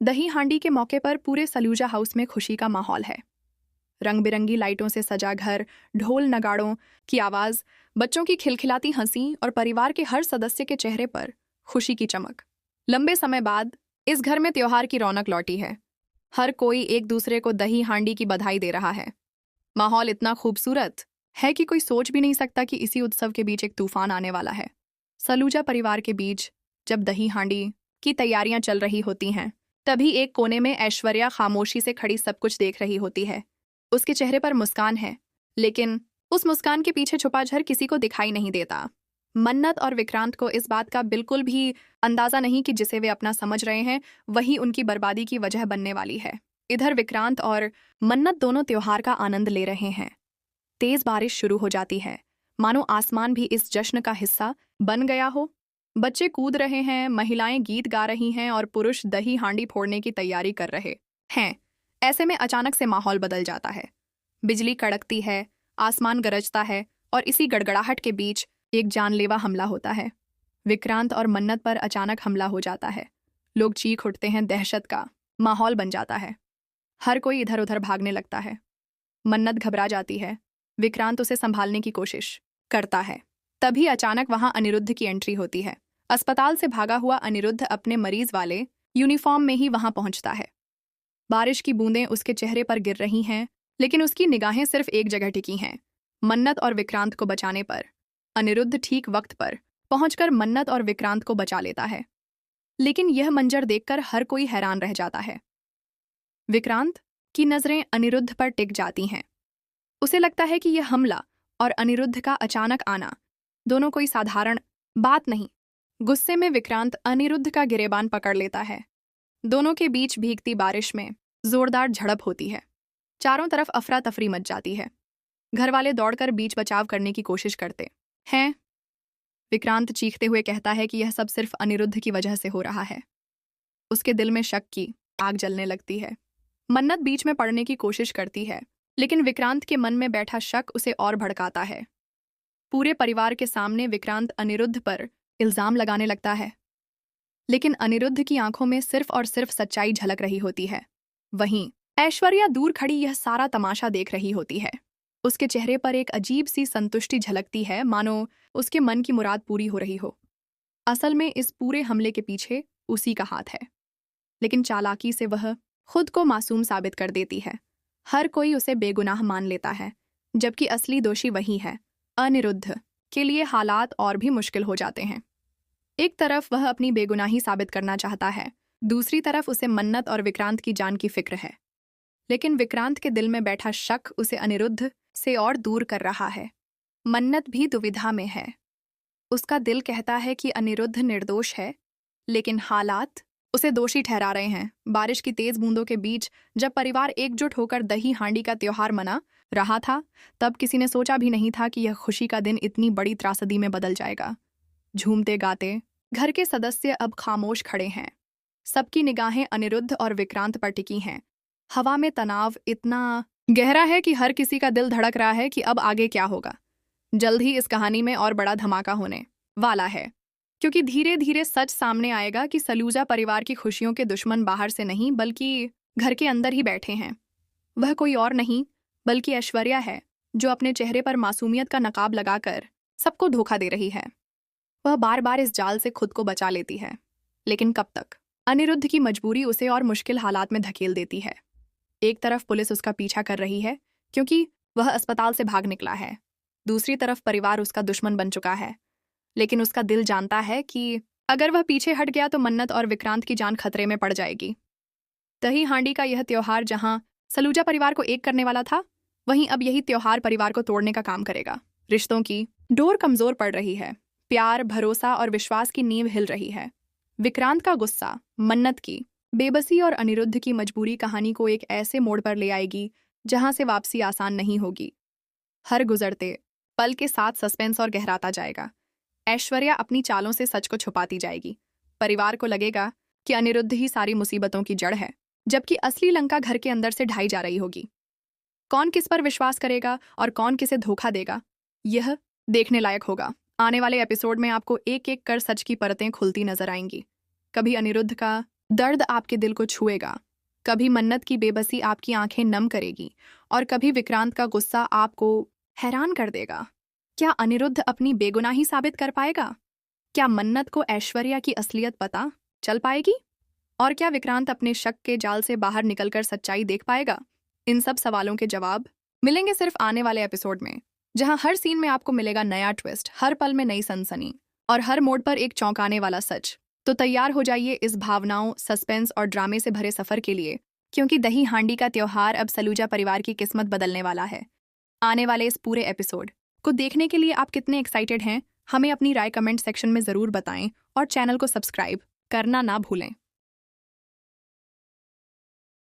दही हांडी के मौके पर पूरे सलूजा हाउस में खुशी का माहौल है। रंग बिरंगी लाइटों से सजा घर, ढोल नगाड़ों की आवाज, बच्चों की खिलखिलाती हंसी और परिवार के हर सदस्य के चेहरे पर खुशी की चमक। लंबे समय बाद इस घर में त्योहार की रौनक लौटी है। हर कोई एक दूसरे को दही हांडी की बधाई दे रहा है। माहौल इतना खूबसूरत है कि कोई सोच भी नहीं सकता कि इसी उत्सव के बीच एक तूफान आने वाला है। सलूजा परिवार के बीच जब दही हांडी की तैयारियां चल रही होती हैं, तभी एक कोने में ऐश्वर्या खामोशी से खड़ी सब कुछ देख रही होती है। उसके चेहरे पर मुस्कान है, लेकिन उस मुस्कान के पीछे छुपा झर किसी को दिखाई नहीं देता। मन्नत और विक्रांत को इस बात का बिल्कुल भी अंदाजा नहीं कि जिसे वे अपना समझ रहे हैं वही उनकी बर्बादी की वजह बनने वाली है। इधर विक्रांत और मन्नत दोनों त्योहार का आनंद ले रहे हैं। तेज बारिश शुरू हो जाती है, मानो आसमान भी इस जश्न का हिस्सा बन गया हो। बच्चे कूद रहे हैं, महिलाएं गीत गा रही हैं और पुरुष दही हांडी फोड़ने की तैयारी कर रहे हैं। ऐसे में अचानक से माहौल बदल जाता है। बिजली कड़कती है, आसमान गरजता है और इसी गड़गड़ाहट के बीच एक जानलेवा हमला होता है। विक्रांत और मन्नत पर अचानक हमला हो जाता है। लोग चीख उठते हैं, दहशत का माहौल बन जाता है। हर कोई इधर उधर भागने लगता है। मन्नत घबरा जाती है। विक्रांत उसे संभालने की कोशिश करता है। तभी अचानक वहां अनिरुद्ध की एंट्री होती है। अस्पताल से भागा हुआ अनिरुद्ध अपने मरीज वाले यूनिफॉर्म में ही वहां पहुंचता है। बारिश की बूंदें उसके चेहरे पर गिर रही हैं, लेकिन उसकी निगाहें सिर्फ एक जगह टिकी हैं, मन्नत और विक्रांत को बचाने पर। अनिरुद्ध ठीक वक्त पर पहुंचकर मन्नत और विक्रांत को बचा लेता है। लेकिन यह मंजर देखकर हर कोई हैरान रह जाता है। विक्रांत की नजरें अनिरुद्ध पर टिक जाती हैं। उसे लगता है कि यह हमला और अनिरुद्ध का अचानक आना दोनों कोई साधारण बात नहीं। गुस्से में विक्रांत अनिरुद्ध का गिरेबान पकड़ लेता है। दोनों के बीच भीगती बारिश में जोरदार झड़प होती है। चारों तरफ अफरा तफरी मच जाती है। घर वाले दौड़कर बीच बचाव करने की कोशिश करते हैं। विक्रांत चीखते हुए कहता है कि यह सब सिर्फ अनिरुद्ध की वजह से हो रहा है। उसके दिल में शक की आग जलने लगती है। मन्नत बीच में पड़ने की कोशिश करती है, लेकिन विक्रांत के मन में बैठा शक उसे और भड़काता है। पूरे परिवार के सामने विक्रांत अनिरुद्ध पर इल्जाम लगाने लगता है, लेकिन अनिरुद्ध की आंखों में सिर्फ और सिर्फ सच्चाई झलक रही होती है। वहीं ऐश्वर्या दूर खड़ी यह सारा तमाशा देख रही होती है। उसके चेहरे पर एक अजीब सी संतुष्टि झलकती है, मानो उसके मन की मुराद पूरी हो रही हो। असल में इस पूरे हमले के पीछे उसी का हाथ है, लेकिन चालाकी से वह खुद को मासूम साबित कर देती है। हर कोई उसे बेगुनाह मान लेता है, जबकि असली दोषी वही है। अनिरुद्ध के लिए हालात और भी मुश्किल हो जाते हैं। एक तरफ वह अपनी बेगुनाही साबित करना चाहता है, दूसरी तरफ उसे मन्नत और विक्रांत की जान की फिक्र है। लेकिन विक्रांत के दिल में बैठा शक उसे अनिरुद्ध से और दूर कर रहा है। मन्नत भी दुविधा में है। उसका दिल कहता है कि अनिरुद्ध निर्दोष है, लेकिन हालात उसे दोषी ठहरा रहे हैं। बारिश की तेज बूंदों के बीच जब परिवार एकजुट होकर दही हांडी का त्योहार मना रहा था, तब किसी ने सोचा भी नहीं था कि यह खुशी का दिन इतनी बड़ी त्रासदी में बदल जाएगा। झूमते गाते घर के सदस्य अब खामोश खड़े हैं। सबकी निगाहें अनिरुद्ध और विक्रांत पर टिकी हैं। हवा में तनाव इतना गहरा है कि हर किसी का दिल धड़क रहा है कि अब आगे क्या होगा। जल्द ही इस कहानी में और बड़ा धमाका होने वाला है, क्योंकि धीरे धीरे सच सामने आएगा कि सलूजा परिवार की खुशियों के दुश्मन बाहर से नहीं बल्कि घर के अंदर ही बैठे हैं। वह कोई और नहीं बल्कि ऐश्वर्या है, जो अपने चेहरे पर मासूमियत का नकाब लगाकर सबको धोखा दे रही है। वह बार बार इस जाल से खुद को बचा लेती है, लेकिन कब तक? अनिरुद्ध की मजबूरी उसे और मुश्किल हालात में धकेल देती है। एक तरफ पुलिस उसका पीछा कर रही है, क्योंकि वह अस्पताल से भाग निकला है। दूसरी तरफ परिवार उसका दुश्मन बन चुका है, लेकिन उसका दिल जानता है कि अगर वह पीछे हट गया तो मन्नत और विक्रांत की जान खतरे में पड़ जाएगी। दही हांडी का यह त्योहार जहां सलूजा परिवार को एक करने वाला था, वहीं अब यही त्योहार परिवार को तोड़ने का काम करेगा। रिश्तों की डोर कमजोर पड़ रही है। प्यार, भरोसा और विश्वास की नींव हिल रही है। विक्रांत का गुस्सा, मन्नत की बेबसी और अनिरुद्ध की मजबूरी कहानी को एक ऐसे मोड़ पर ले आएगी जहां से वापसी आसान नहीं होगी। हर गुजरते पल के साथ सस्पेंस और गहराता जाएगा। ऐश्वर्या अपनी चालों से सच को छुपाती जाएगी। परिवार को लगेगा कि अनिरुद्ध ही सारी मुसीबतों की जड़ है, जबकि असली लंका घर के अंदर से ढाई जा रही होगी। कौन किस पर विश्वास करेगा और कौन किसे धोखा देगा, यह देखने लायक होगा। आने वाले एपिसोड में आपको एक एक कर सच की परतें खुलती नजर आएंगी। कभी अनिरुद्ध का दर्द आपके दिल को छुएगा। कभी मन्नत की बेबसी आपकी आंखें नम करेगी और कभी विक्रांत का गुस्सा आपको हैरान कर देगा। क्या अनिरुद्ध अपनी बेगुनाही साबित कर पाएगा? क्या मन्नत को ऐश्वर्या की असलियत पता चल पाएगी? और क्या विक्रांत अपने शक के जाल से बाहर निकलकर सच्चाई देख पाएगा? इन सब सवालों के जवाब मिलेंगे सिर्फ आने वाले एपिसोड में, जहां हर सीन में आपको मिलेगा नया ट्विस्ट, हर पल में नई सनसनी और हर मोड़ पर एक चौंकाने वाला सच। तो तैयार हो जाइए इस भावनाओं, सस्पेंस और ड्रामे से भरे सफर के लिए, क्योंकि दही हांडी का त्योहार अब सलूजा परिवार की किस्मत बदलने वाला है। आने वाले इस पूरे एपिसोड को देखने के लिए आप कितने एक्साइटेड हैं? हमें अपनी राय कमेंट सेक्शन में ज़रूर बताएं और चैनल को सब्सक्राइब करना ना भूलें।